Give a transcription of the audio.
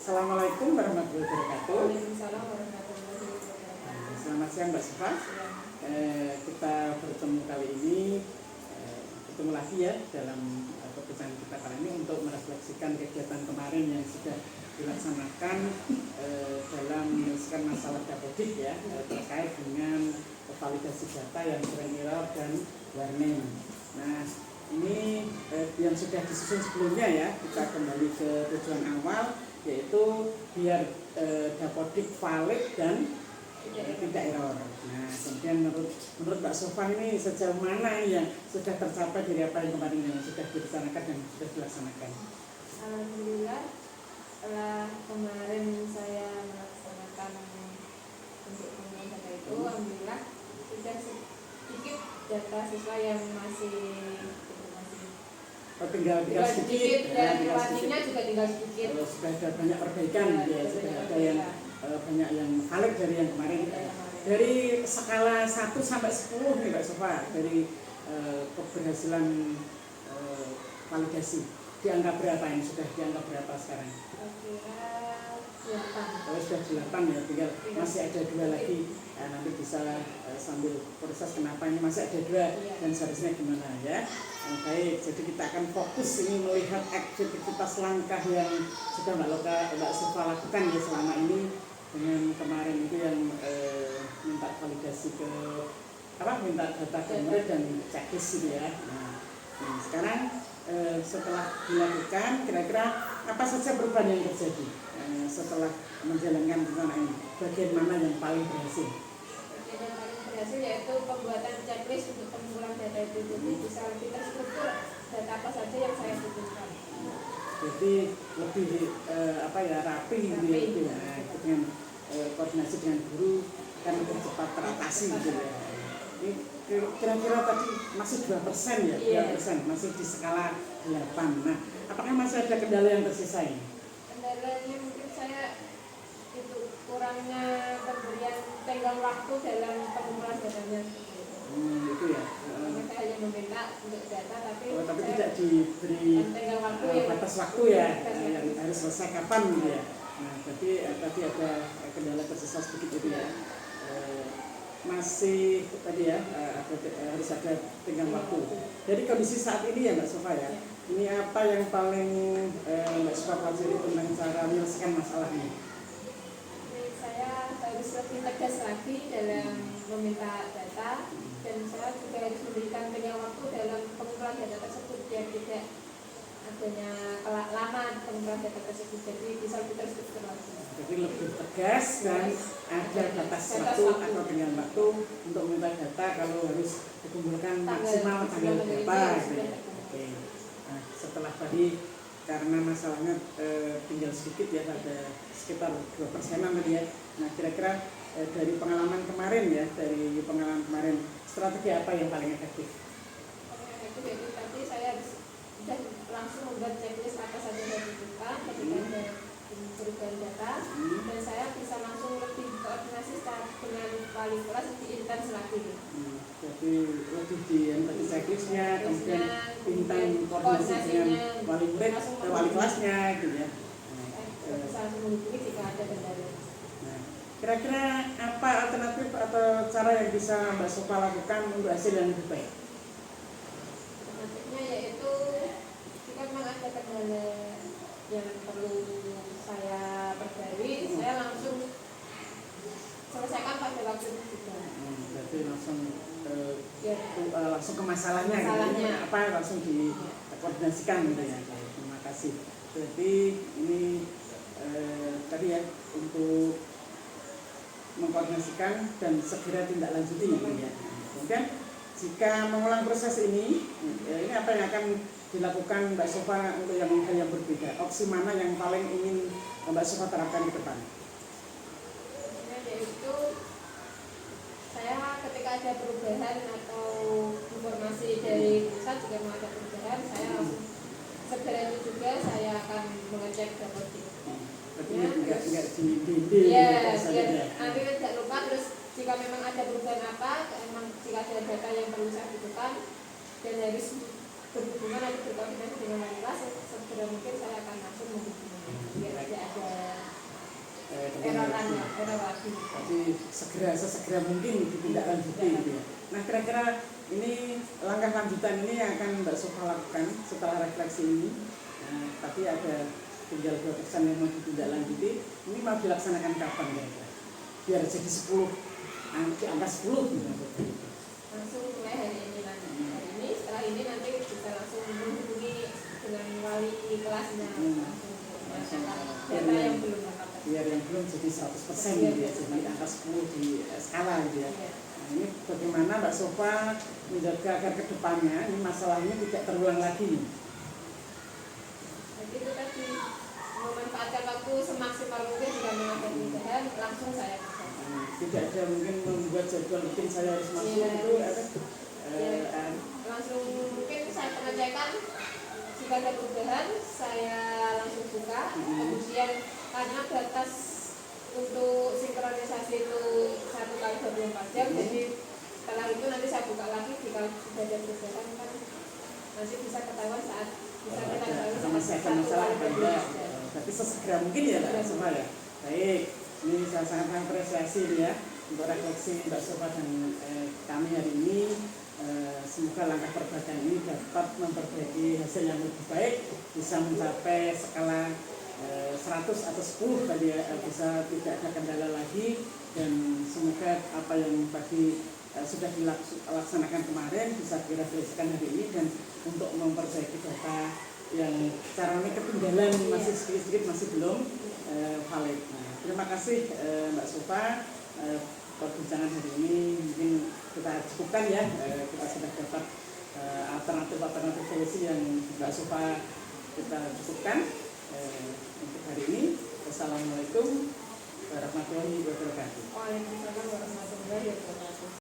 Assalamualaikum warahmatullahi wabarakatuh. Waalaikumsalam warahmatullahi wabarakatuh. Selamat siang Mbak Sofa. Kita bertemu kali ini, bertemu lagi ya dalam perbincangan kita kali ini untuk merefleksikan kegiatan kemarin yang sudah dilaksanakan dalam menyelesaikan masalah dapodik ya, terkait dengan validasi data yang sering error dan warning. Nah, ini yang sudah disusun sebelumnya ya, kita kembali ke tujuan awal, yaitu biar dapodik valid dan tidak error. Nah, kemudian menurut Mbak Sofa ini sejauh mana yang sudah tercapai dari apa yang kemarin yang sudah direncanakan dan sudah dilaksanakan? Alhamdulillah, setelah kemarin saya melaksanakan untuk pengurusan data itu, alhamdulillah sudah sedikit data siswa yang masih tinggal sedikit dan warningnya juga tinggal sedikit. Sudah ada banyak perbaikan ya, sudah ada yang banyak yang valid dari yang kemarin. Dari skala 1 sampai 10 nih Mbak Sofa, dari keberhasilan validasi dianggap berapa, yang sudah dianggap berapa sekarang? Sudah 8 ya, tinggal masih ada 2 lagi. Nanti bisa sambil proses kenapa ini masih ada 2 dan seharusnya gimana ya. Baik, jadi kita akan fokus ini melihat aktivitas langkah yang sudah Mbak Sofa lakukan ya selama ini, dengan kemarin itu yang minta validasi ke minta data kemudian dan checklist gitu ya. Nah, sekarang setelah dilakukan, kira-kira apa saja perubahan yang terjadi setelah menjalankan rencana ini? Bagian mana yang paling berhasil? Bagian yang paling berhasil yaitu pembuatan checklist untuk pengumpulan data itu, jadi bisa lebih terstruktur data apa saja yang saya butuhkan. Jadi lebih rapi gitu ya, dengan koordinasi dengan guru kan lebih cepat teratasi gitu ya. Ini kira-kira tadi masih 2% ya, 2% masih di skala 8. Nah, apakah masih ada kendala yang tersisa ini? Kendalanya mungkin saya itu kurangnya pemberian tenggang waktu dalam pengumpulan datanya. Itu ya. Saya hanya meminta untuk data, tapi tidak diberi tenggang waktu batas waktu ya, yang harus selesai kapan gitu ya. Nah, tapi tadi ada kendala tersisa sedikit itu ya. Masih tadi ya, harus ada tenggang waktu. Jadi kondisi saat ini ya Mbak Sofa ya, ini apa yang paling Mbak Sofa pelajari tentang cara menyelesaikan masalah ini? Saya harus lebih tegas lagi dalam meminta data, dan saya juga harus memberikan tenggang waktu dalam pengumpulan data tersebut biar tidak adanya lama pengumpulan data tersebut, jadi bisa lebih terstruktur lagi. Jadi lebih tegas dan ada batas waktu atau dengan waktu untuk minta data, kalau harus dikumpulkan maksimal tanggal berapa gitu ya. Oke. Nah, setelah tadi karena masalahnya tinggal sedikit ya, ada sekitar 2%-an tadi ya. Nah, kira-kira dari pengalaman kemarin ya, strategi apa yang paling efektif? Jadi tadi saya sudah langsung membuat checklist apa saja yang dibutuhkan ketika ada perubahan data, dan saya bisa langsung lebih koordinasi dengan wali kelas lebih intens lagi. Jadi lebih di checklistnya, kemudian intens koordinasi dengan wali murid, wali kelasnya gitu ya. Bisa langsung menghubungi jika ada kendala. Nah, kira-kira apa alternatif atau cara yang bisa Mbak Sofa lakukan untuk hasil yang lebih baik? Alternatifnya yaitu jika memang ada kendala yang perlu saya perbarui, saya langsung selesaikan pada waktu itu juga. Berarti langsung ke masalahnya. Gitu, langsung dikoordinasikan gitu ya. Terima kasih. Jadi ini tadi ya, untuk mengkoordinasikan dan segera tindak lanjuti gitu ya. Kemudian jika mengulang proses ini apa yang akan dilakukan Mbak Sofa untuk yang hal yang berbeda? Opsi mana yang paling ingin Mbak Sofa terapkan ke depan? Yaitu saya ketika ada perubahan atau informasi dari pusat, jika mau ada perubahan, saya langsung segera itu juga saya akan mengecek dapodik. Tapi tidak di nanti tidak lupa. Terus jika memang ada perubahan apa, jika ada data yang perlu saya butuhkan dan harus berhubungan atau berkoordinasi dengan wali kelas, segera mungkin saya akan langsung menghubungi biar tidak ada tahu lagi. Jadi sesegera mungkin ditindaklanjuti gitu ya. Nah kira-kira ini langkah lanjutan ini yang akan Mbak Sofa lakukan setelah refleksi ini. Nah, tapi ada tinggal 2% yang mau ditindaklanjuti. Ini mau dilaksanakan kapan kira-kira? Biar jadi 10, di angka 10 gitu. Langsung mulai hari ini nanti. Hari ini setelah ini nanti bisa langsung menghubungi dengan wali kelasnya langsung data yang belum lengkap. Biar yang belum jadi 100% gitu ya, jadi angka 10 di skala gitu ya. Nah, ini bagaimana Mbak Sofa menjaga agar kedepannya ini masalahnya tidak terulang lagi nih. Jadi itu tadi memanfaatkan waktu semaksimal mungkin jika menghadapi perubahan langsung saya kerjakan. Tidak ada mungkin membuat jadwal rutin saya harus masuk itu langsung mungkin saya pengecekan jika ada perubahan saya langsung buka. Kemudian karena batas untuk sinkronisasi itu 1 kali 24 jam, jadi setelah itu nanti saya buka lagi jika sudah ada perubahan kan nanti bisa ketahuan saat bisa kita ketahui ada masalah apa enggak. Tapi sesegera mungkin ya Mbak Sofa ya. Baik, ini saya sangat mengapresiasi ya untuk refleksi Mbak Sofa dan kami hari ini. Semoga langkah perbaikan ini dapat memperbaiki hasil yang lebih baik, bisa mencapai skala 100 atau 10 tadi ya, bisa tidak ada kendala lagi, dan semoga apa yang tadi sudah dilaksanakan kemarin bisa direfleksikan hari ini dan untuk memperbaiki data yang caranya ketinggalan masih sedikit-sedikit masih belum valid. Nah, terima kasih Mbak Sofa, perbincangan hari ini mungkin kita cukupkan ya, kita sudah dapat alternatif solusi yang Mbak Sofa kita cukupkan untuk hari ini. Wassalamualaikum warahmatullahi wabarakatuh. Waalaikumsalam.